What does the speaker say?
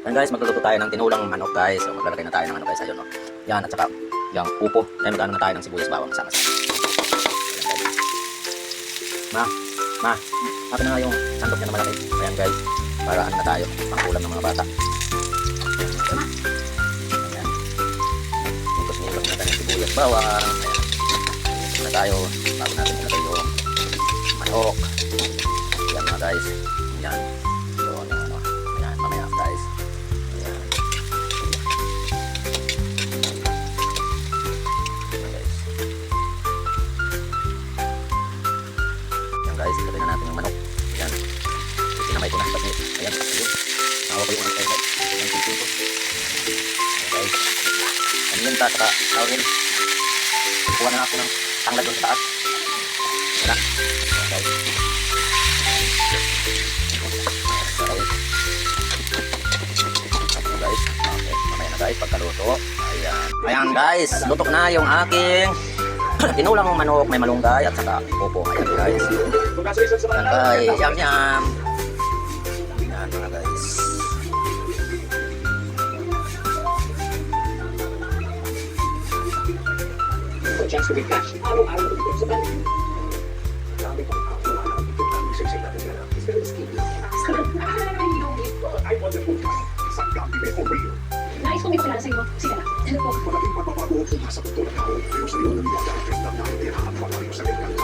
Yan guys, magluluto tayo ng tinulang manok guys. So, maglalagay na tayo ng ano guys, ayun no. Yan, at saka yung upo. Yan, magkano na tayo ng sibuyas bawang sama-sama. Ma, akin na nga yung sandok niya na malaki. Ayan guys, para ano na tayo, pang-ulam ng mga bata. Ayan. Nikos-nikos na tayo ng sibuyas bawang. Ayan. Nikos na tayo, bago natin ilagay yung manok. Ayan mga guys. Ayan. Yun, ano. Ayan, mamaya guys. Ayan. Ayan guys. Ayan guys, ilagay na natin yung manok. Ayan. Sinamay ko na kasi. Ayan. Ayan. Nahawa ko yung manok guys. Ayan, sisi ko. Ayan guys. Ayan ta, saka tawin. Kuha na ako ng tanglad doon sa taas. Ayan. Ayan guys. Guys, okay, mamaya na guys, pagkaluto. Ayan. Ayan guys, luto na yung aking tinulang mong manok, may malunggay at saka popo. Ayan guys. Ayan guys, yum yum. Ayan mga guys. Chance to be cash. Araw-araw na dito sa balik. Marami pang araw-araw na dito ang isa-isa natin na Mr. Skinny. I want the food. Isang gambi may for real. Nais kong ipakilala sa iyo. Sige na. Ano po? Malaking pagbabago kung nasa pagtulad ako. Pero sa iyo na niya, dahil lang namin yan ang pagbabago sa kanyang